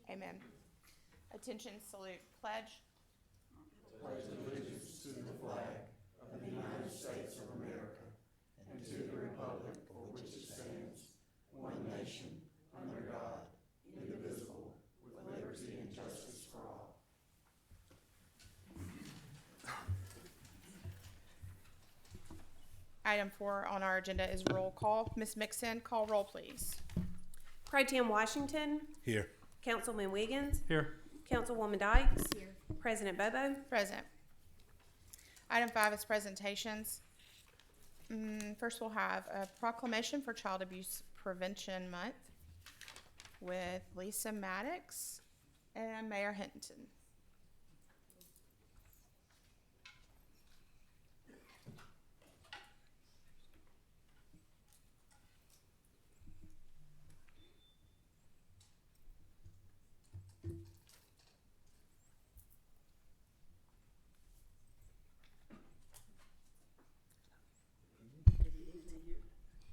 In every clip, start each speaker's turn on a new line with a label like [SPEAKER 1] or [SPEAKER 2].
[SPEAKER 1] Amen. Attention, salute, pledge.
[SPEAKER 2] Pledge allegiance to the flag of the United States of America and to the republic for which it stands, one nation, under God, indivisible, with liberty and justice for all.
[SPEAKER 1] Item 4 on our agenda is roll call. Ms. Mixon, call roll, please.
[SPEAKER 3] Pro Tem Washington.
[SPEAKER 4] Here.
[SPEAKER 3] Councilman Wiggins.
[SPEAKER 4] Here.
[SPEAKER 3] Councilwoman Dykes. Here. President Bobo.
[SPEAKER 1] Present. Item 5 is presentations. First, we'll have a proclamation for Child Abuse Prevention Month with Lisa Maddox and Mayor Hinton.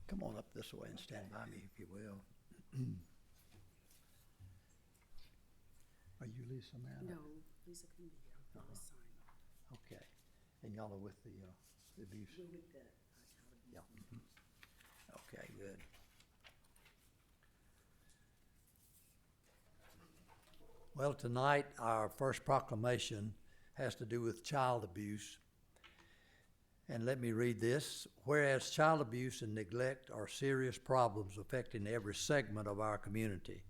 [SPEAKER 5] Come on up this way and stand by me, if you will. Are you Lisa Maddox?
[SPEAKER 6] No, Lisa can be here. I'll just sign.
[SPEAKER 5] Okay. And y'all are with the abuse?
[SPEAKER 6] We're with the child abuse.
[SPEAKER 5] Yeah. Okay, good. Well, tonight, our first proclamation has to do with child abuse. And let me read this. Whereas child abuse and neglect are serious problems affecting every segment of our community,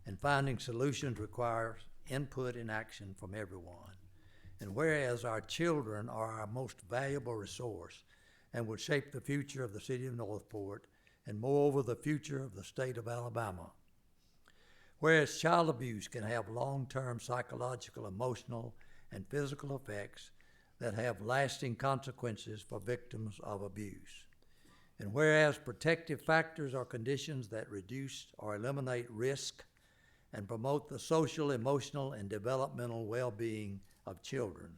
[SPEAKER 5] and finding solutions requires input and action from everyone. And whereas our children are our most valuable resource and will shape the future of the city of Northport, and moreover the future of the state of Alabama. Whereas child abuse can have long-term psychological, emotional, and physical effects that have lasting consequences for victims of abuse. And whereas protective factors are conditions that reduce or eliminate risk and promote the social, emotional, and developmental well-being of children.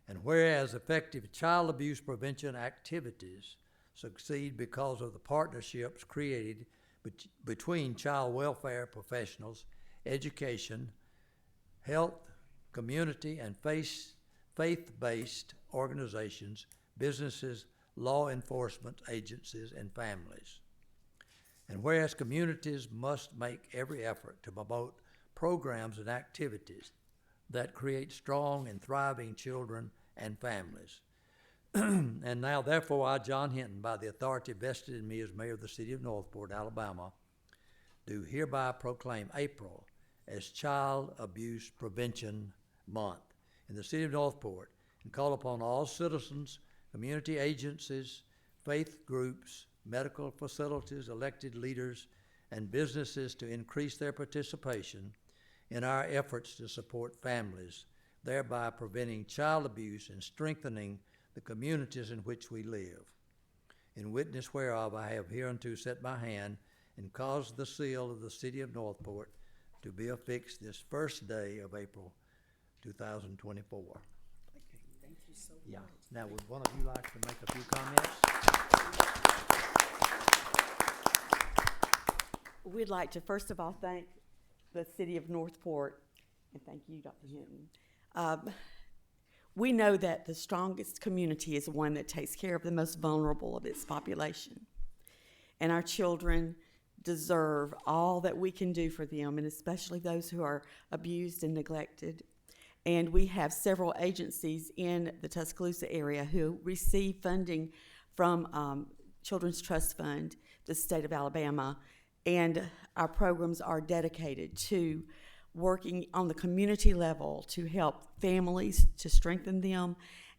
[SPEAKER 5] And whereas effective child abuse prevention activities succeed because of the partnerships created between child welfare professionals, education, health, community, and faith-based organizations, businesses, law enforcement agencies, and families. And whereas communities must make every effort to promote programs and activities that create strong and thriving children and families. And now, therefore, I, John Hinton, by the authority vested in me as mayor of the city of Northport, Alabama, do hereby proclaim April as Child Abuse Prevention Month in the city of Northport, and call upon all citizens, community agencies, faith groups, medical facilities, elected leaders, and businesses to increase their participation in our efforts to support families, thereby preventing child abuse and strengthening the communities in which we live. In witness whereof I have hereunto set my hand and caused the seal of the city of Northport to be affixed this first day of April 2024.
[SPEAKER 6] Thank you so
[SPEAKER 5] Yeah.
[SPEAKER 6] much.
[SPEAKER 5] Now, would one of you like to make a few comments?
[SPEAKER 6] We'd like to first of all thank the city of Northport, and thank you, Dr. Hinton. We know that the strongest community is one that takes care of the most vulnerable of its population. And our children deserve all that we can do for them, and especially those who are abused and neglected. And we have several agencies in the Tuscaloosa area who receive funding from Children's Trust Fund, the state of Alabama, and our programs are dedicated to working on the community level to help families, to strengthen them,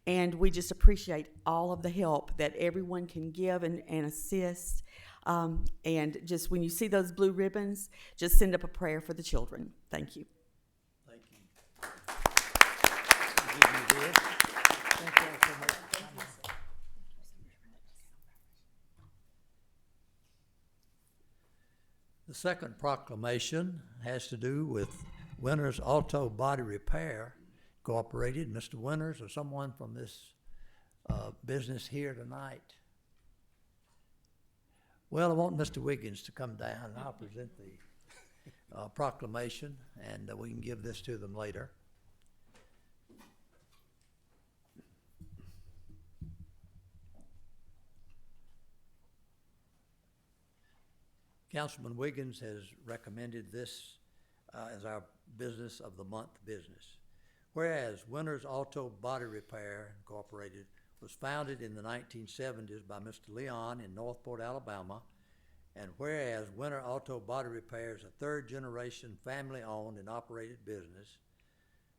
[SPEAKER 6] and we just appreciate all of the help that everyone can give and assist. And just when you see those blue ribbons, just send up a prayer for the children. Thank you.
[SPEAKER 5] Thank you. I'll give you this. Thank you all so much. The second proclamation has to do with Winters Auto Body Repair Incorporated. Mr. Winters or someone from this business here tonight? Well, I want Mr. Wiggins to come down and I'll present the proclamation, and we can give this to them later. Councilman Wiggins has recommended this as our business of the month business. Whereas Winters Auto Body Repair Incorporated was founded in the 1970s by Mr. Leon in Northport, Alabama, and whereas Winter Auto Body Repair is a third-generation family-owned and operated business,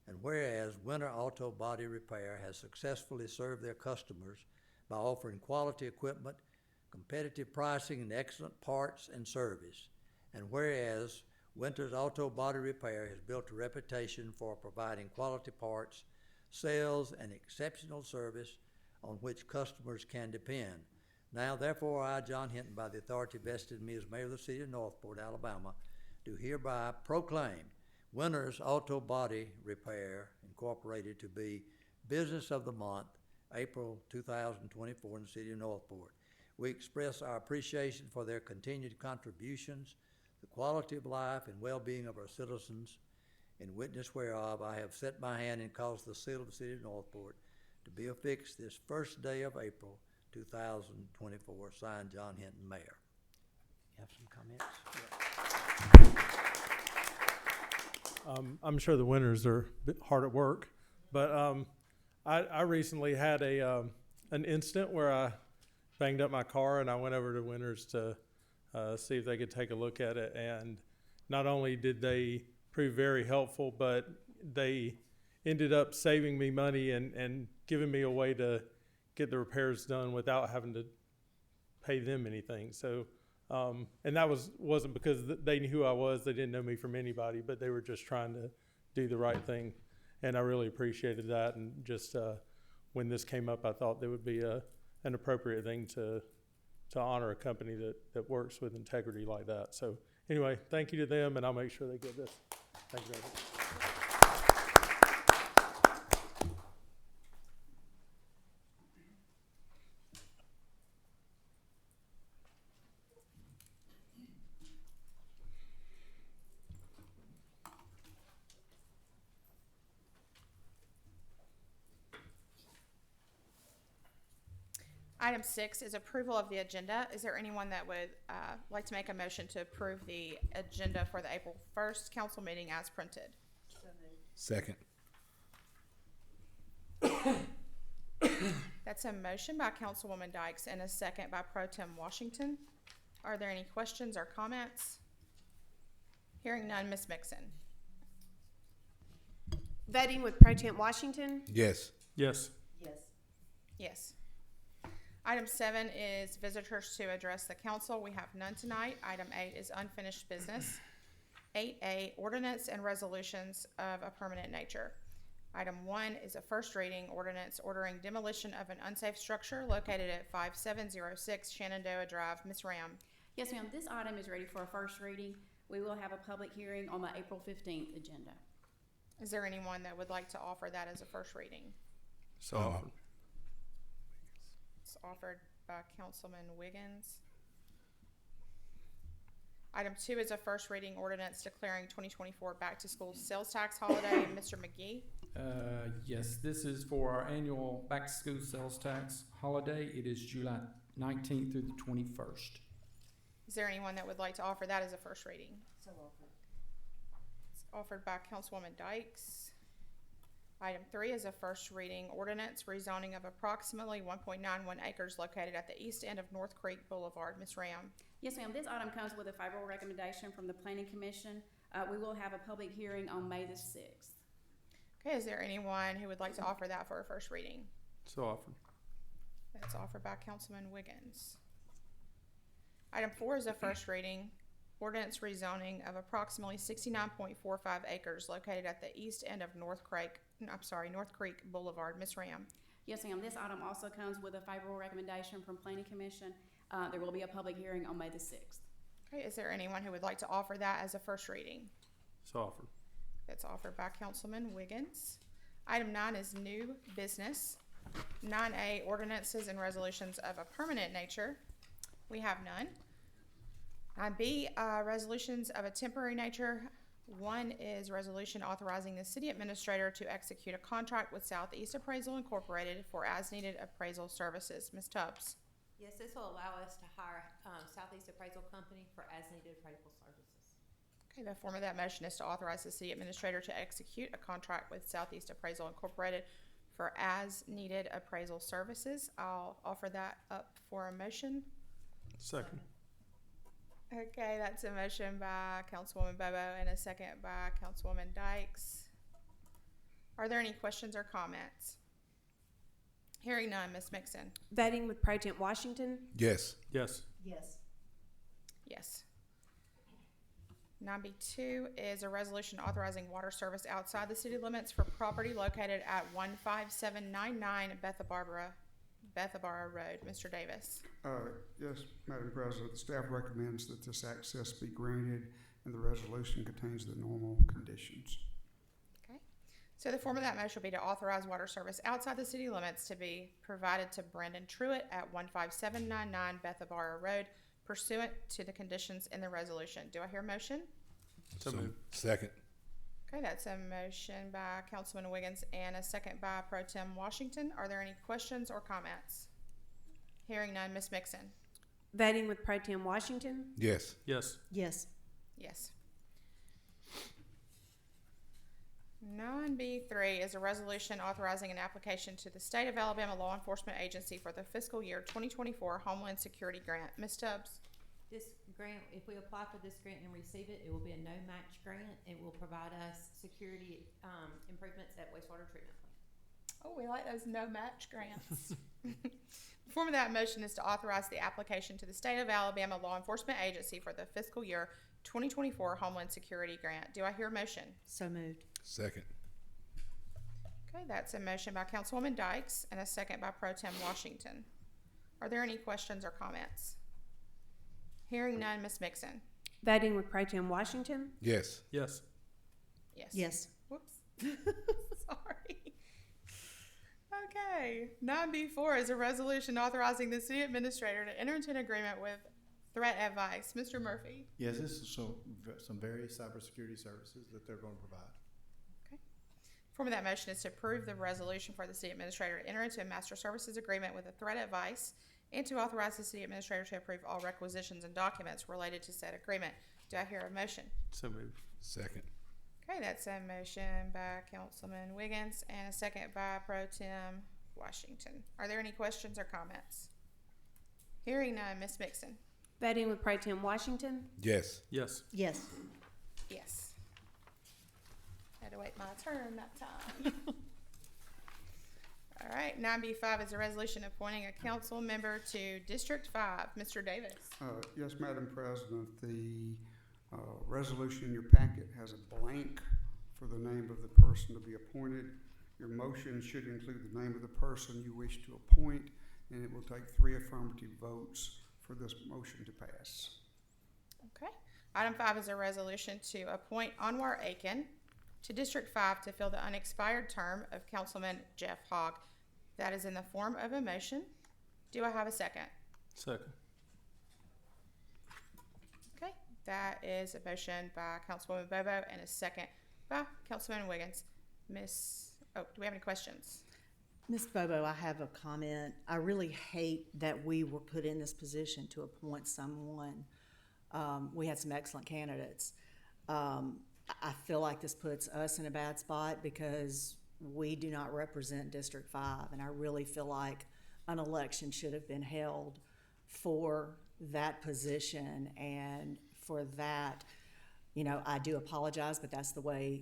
[SPEAKER 5] and whereas Winter Auto Body Repair has successfully served their customers by offering quality equipment, competitive pricing, and excellent parts and service, and whereas Winters Auto Body Repair has built a reputation for providing quality parts, sales, and exceptional service on which customers can depend. Now, therefore, I, John Hinton, by the authority vested in me as Mayor of the City of Northport, Alabama, do hereby proclaim Winters Auto Body Repair Incorporated to be Business of the Month, April 2024 in the City of Northport. We express our appreciation for their continued contributions, the quality of life and well-being of our citizens, in witness whereof I have set my hand and caused the seal of the City of Northport to be affixed this first day of April 2024. Signed, John Hinton, Mayor. You have some comments?
[SPEAKER 4] I'm sure the Winters are a bit hard at work, but I recently had an incident where I banged up my car, and I went over to Winters to see if they could take a look at it. And not only did they prove very helpful, but they ended up saving me money and giving me a way to get the repairs done without having to pay them anything. So, and that wasn't because they knew who I was. They didn't know me from anybody, but they were just trying to do the right thing. And I really appreciated that. And just when this came up, I thought there would be an appropriate thing to honor a company that works with integrity like that. So anyway, thank you to them, and I'll make sure they get this. Thank you very much.
[SPEAKER 1] Item 6 is approval of the agenda. Is there anyone that would like to make a motion to approve the agenda for the April 1st council meeting as printed?
[SPEAKER 2] Second.
[SPEAKER 1] That's a motion by Councilwoman Dykes and a second by Pro Tem Washington. Are there any questions or comments? Hearing none, Ms. Mixon.
[SPEAKER 3] Voting with Pro Tem Washington.
[SPEAKER 2] Yes.
[SPEAKER 4] Yes.
[SPEAKER 1] Yes. Item 7 is visitors to address the council. We have none tonight. Item 8 is unfinished business. 8A, ordinance and resolutions of a permanent nature. Item 1 is a first reading ordinance ordering demolition of an unsafe structure located at 5706 Shenandoah Drive. Ms. Ram.
[SPEAKER 7] Yes, ma'am. This item is ready for a first reading. We will have a public hearing on the April 15th agenda.
[SPEAKER 1] Is there anyone that would like to offer that as a first reading?
[SPEAKER 4] So offered.
[SPEAKER 1] It's offered by Councilman Wiggins. Item 2 is a first reading ordinance declaring 2024 back-to-school sales tax holiday. Mr. McGee.
[SPEAKER 8] Yes, this is for our annual back-to-school sales tax holiday. It is July 19th through the 21st.
[SPEAKER 1] Is there anyone that would like to offer that as a first reading?
[SPEAKER 7] So offered.
[SPEAKER 1] It's offered by Councilwoman Dykes. Item 3 is a first reading ordinance rezoning of approximately 1.91 acres located at the east end of North Creek Boulevard. Ms. Ram.
[SPEAKER 7] Yes, ma'am. This item comes with a favorable recommendation from the Planning Commission. We will have a public hearing on May the 6th.
[SPEAKER 1] Okay, is there anyone who would like to offer that for a first reading?
[SPEAKER 4] So offered.
[SPEAKER 1] That's offered by Councilman Wiggins. Item 4 is a first reading ordinance rezoning of approximately 69.45 acres located at the east end of North Creek Boulevard. Ms. Ram.
[SPEAKER 7] Yes, ma'am. This item also comes with a favorable recommendation from Planning Commission. There will be a public hearing on May the 6th.
[SPEAKER 1] Okay, is there anyone who would like to offer that as a first reading?
[SPEAKER 4] So offered.
[SPEAKER 1] That's offered by Councilman Wiggins. Item 9 is new business. 9A, ordinances and resolutions of a permanent nature. We have none. 9B, resolutions of a temporary nature. One is resolution authorizing the city administrator to execute a contract with Southeast Appraisal Incorporated for as-needed appraisal services. Ms. Tubbs.
[SPEAKER 9] Yes, this will allow us to hire Southeast Appraisal Company for as-needed appraisal services.
[SPEAKER 1] Okay, the form of that motion is to authorize the city administrator to execute a contract with Southeast Appraisal Incorporated for as-needed appraisal services. I'll offer that up for a motion.
[SPEAKER 4] Second.
[SPEAKER 1] Okay, that's a motion by Councilwoman Bobo and a second by Councilwoman Dykes. Are there any questions or comments? Hearing none, Ms. Mixon.
[SPEAKER 3] Vetting with Pro Tem Washington.
[SPEAKER 2] Yes.
[SPEAKER 4] Yes.
[SPEAKER 3] Yes.
[SPEAKER 1] Yes. 9B2 is a resolution authorizing water service outside the city limits for property located at 15799 Bethabara Road. Mr. Davis.
[SPEAKER 2] Yes, Madam President, the staff recommends that this access be granted, and the resolution contains the normal conditions.
[SPEAKER 1] Okay. So the form of that motion will be to authorize water service outside the city limits to be provided to Brandon Truitt at 15799 Bethabara Road pursuant to the conditions in the resolution. Do I hear a motion?
[SPEAKER 4] So moved.
[SPEAKER 2] Second.
[SPEAKER 1] Okay, that's a motion by Councilman Wiggins and a second by Pro Tem Washington. Are there any questions or comments? Hearing none, Ms. Mixon.
[SPEAKER 3] Vetting with Pro Tem Washington.
[SPEAKER 2] Yes.
[SPEAKER 4] Yes.
[SPEAKER 3] Yes.
[SPEAKER 1] Yes. 9B3 is a resolution authorizing an application to the State of Alabama Law Enforcement Agency for the fiscal year 2024 Homeland Security Grant. Ms. Tubbs.
[SPEAKER 9] This grant, if we apply for this grant and receive it, it will be a no-match grant. It will provide us security improvements at wastewater treatment plant.
[SPEAKER 1] Oh, we like those no-match grants. The form of that motion is to authorize the application to the State of Alabama Law Enforcement Agency for the fiscal year 2024 Homeland Security Grant. Do I hear a motion?
[SPEAKER 3] So moved.
[SPEAKER 2] Second.
[SPEAKER 1] Okay, that's a motion by Councilwoman Dykes and a second by Pro Tem Washington. Are there any questions or comments? Hearing none, Ms. Mixon.
[SPEAKER 3] Vetting with Pro Tem Washington.
[SPEAKER 2] Yes.
[SPEAKER 4] Yes.
[SPEAKER 1] Yes.
[SPEAKER 3] Yes.
[SPEAKER 1] Whoops. Sorry. Okay. 9B4 is a resolution authorizing the city administrator to enter into an agreement with Threat Advice. Mr. Murphy.
[SPEAKER 10] Yes, this is some various cybersecurity services that they're going to provide.
[SPEAKER 1] Okay. Form of that motion is to approve the resolution for the city administrator to enter into a master services agreement with Threat Advice and to authorize the city administrator to approve all requisitions and documents related to said agreement. Do I hear a motion?
[SPEAKER 4] So moved.
[SPEAKER 2] Second.
[SPEAKER 1] Okay, that's a motion by Councilman Wiggins and a second by Pro Tem Washington. Are there any questions or comments? Hearing none, Ms. Mixon.
[SPEAKER 3] Vetting with Pro Tem Washington.
[SPEAKER 2] Yes.
[SPEAKER 4] Yes.
[SPEAKER 3] Yes.
[SPEAKER 1] Yes. Had to wait my turn that time. All right, 9B5 is a resolution appointing a council member to District 5. Mr. Davis.
[SPEAKER 2] Yes, Madam President, the resolution in your packet has a blank for the name of the person to be appointed. Your motion should include the name of the person you wish to appoint, and it will take 3 affirmative votes for this motion to pass.
[SPEAKER 1] Okay. Item 5 is a resolution to appoint Anwar Aiken to District 5 to fill the unexpired term of Councilman Jeff Hogg. That is in the form of a motion. Do I have a second?
[SPEAKER 4] Second.
[SPEAKER 1] Okay, that is a motion by Councilwoman Bobo and a second by Councilman Wiggins. Do we have any questions?
[SPEAKER 11] Ms. Bobo, I have a comment. I really hate that we were put in this position to appoint someone. We had some excellent candidates. I feel like this puts us in a bad spot because we do not represent District 5, and I really feel like an election should have been held for that position, and for that, you know, I do apologize, but that's the way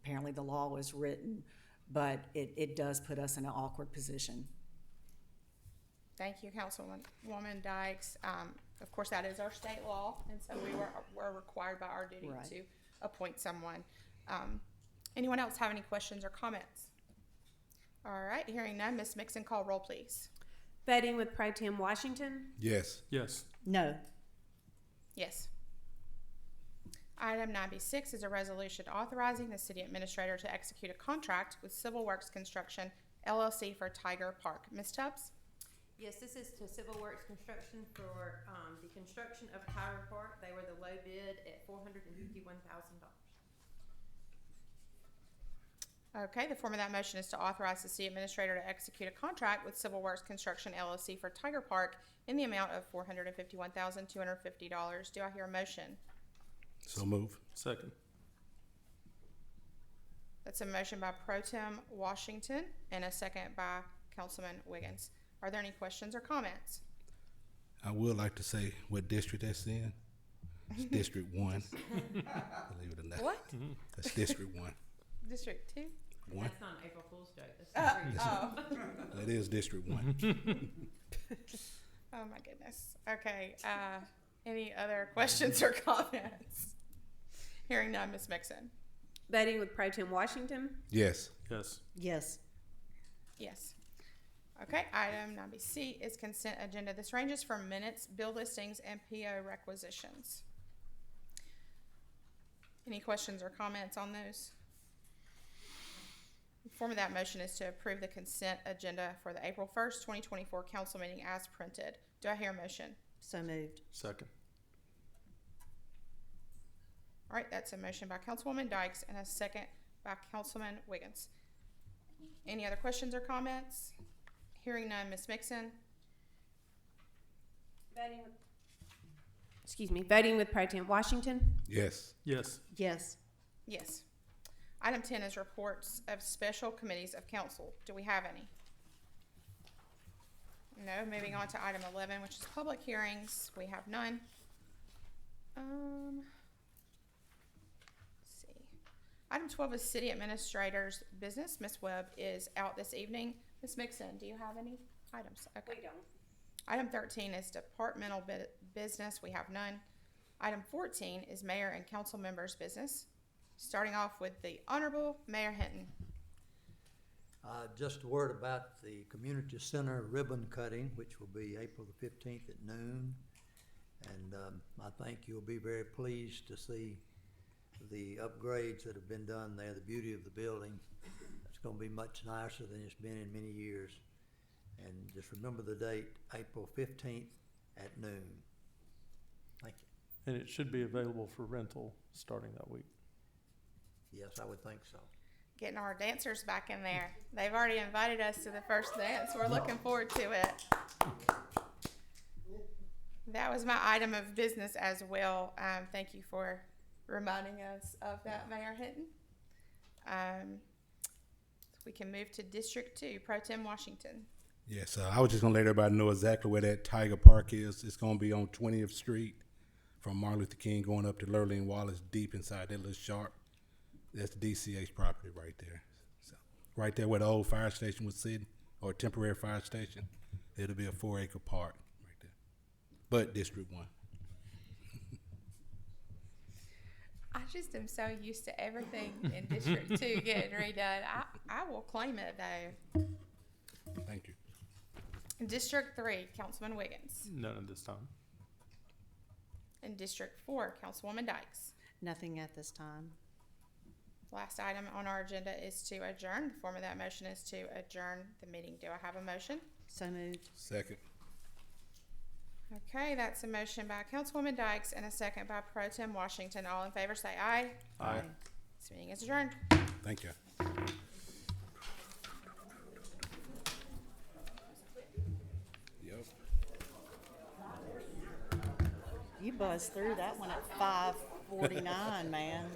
[SPEAKER 11] apparently the law was written, but it does put us in an awkward position.
[SPEAKER 1] Thank you, Councilwoman Dykes. Of course, that is our state law, and so we're required by our duty
[SPEAKER 11] Right.
[SPEAKER 1] to appoint someone. Anyone else have any questions or comments? All right, hearing none, Ms. Mixon, call roll, please.
[SPEAKER 3] Vetting with Pro Tem Washington.
[SPEAKER 2] Yes.
[SPEAKER 4] Yes.
[SPEAKER 11] No.
[SPEAKER 1] Yes. Item 9B6 is a resolution authorizing the city administrator to execute a contract with Civil Works Construction LLC for Tiger Park. Ms. Tubbs?
[SPEAKER 9] Yes, this is to Civil Works Construction for, the construction of Tiger Park. They were the low bid at $451,000.
[SPEAKER 1] Okay, the form of that motion is to authorize the city administrator to execute a contract with Civil Works Construction LLC for Tiger Park in the amount of $451,250. Do I hear a motion?
[SPEAKER 2] So move.
[SPEAKER 4] Second.
[SPEAKER 1] That's a motion by Pro Tem Washington and a second by Councilman Wiggins. Are there any questions or comments?
[SPEAKER 2] I would like to say what district that's in. It's District 1. Believe it or not.
[SPEAKER 1] What?
[SPEAKER 2] That's District 1.
[SPEAKER 1] District 2?
[SPEAKER 2] One.
[SPEAKER 9] That's not an April Fool's joke. That's
[SPEAKER 1] Oh.
[SPEAKER 2] That is District 1.
[SPEAKER 1] Oh my goodness. Okay, any other questions or comments? Hearing none, Ms. Mixon.
[SPEAKER 3] Voting with Pro Tem Washington.
[SPEAKER 2] Yes.
[SPEAKER 4] Yes.
[SPEAKER 11] Yes.
[SPEAKER 1] Yes. Okay, item 9B is consent agenda. This ranges from minutes, bill listings, and PO requisitions. Any questions or comments on those? The form of that motion is to approve the consent agenda for the April 1st, 2024 council meeting as printed. Do I hear a motion?
[SPEAKER 11] So moved.
[SPEAKER 4] Second.
[SPEAKER 1] All right, that's a motion by Councilwoman Dykes and a second by Councilman Wiggins. Any other questions or comments? Hearing none, Ms. Mixon.
[SPEAKER 3] Voting with Pro Tem Washington.
[SPEAKER 2] Yes.
[SPEAKER 4] Yes.
[SPEAKER 11] Yes.
[SPEAKER 1] Yes. Item 10 is reports of special committees of council. Do we have any? No. Moving on to item 11, which is public hearings. We have none. Let's see. Item 12 is city administrator's business. Ms. Webb is out this evening. Ms. Mixon, do you have any items? Okay.
[SPEAKER 3] We don't.
[SPEAKER 1] Item 13 is departmental business. We have none. Item 14 is mayor and council members' business. Starting off with the Honorable Mayor Hinton.
[SPEAKER 5] Just a word about the community center ribbon cutting, which will be April the 15th at noon. And I think you'll be very pleased to see the upgrades that have been done there, the beauty of the building. It's going to be much nicer than it's been in many years. And just remember the date, April 15th at noon. Thank you.
[SPEAKER 4] And it should be available for rental starting that week.
[SPEAKER 5] Yes, I would think so.
[SPEAKER 1] Getting our dancers back in there. They've already invited us to the first dance. We're looking forward to it. That was my item of business as well. Thank you for reminding us of that, Mayor Hinton. We can move to District 2, Pro Tem Washington.
[SPEAKER 2] Yes. I was just going to let everybody know exactly where that Tiger Park is. It's going to be on 20th Street from Martin Luther King going up to Lurleen Wallace, deep inside that little sharp. That's DCH property right there. So, right there where the old fire station was sitting, or temporary fire station, it'll be a 4-acre park right there. But District 1.
[SPEAKER 1] I just am so used to everything in District 2 getting redone. I will claim it, though.
[SPEAKER 2] Thank you.
[SPEAKER 1] District 3, Councilman Wiggins.
[SPEAKER 4] None at this time.
[SPEAKER 1] In District 4, Councilwoman Dykes.
[SPEAKER 11] Nothing at this time.
[SPEAKER 1] Last item on our agenda is to adjourn. The form of that motion is to adjourn the meeting. Do I have a motion?
[SPEAKER 11] So moved.
[SPEAKER 2] Second.
[SPEAKER 1] Okay, that's a motion by Councilwoman Dykes and a second by Pro Tem Washington. All in favor say aye.
[SPEAKER 4] Aye.
[SPEAKER 1] This meeting is adjourned.
[SPEAKER 2] Thank you. Yep.
[SPEAKER 11] You buzzed through that one at 5:49, man.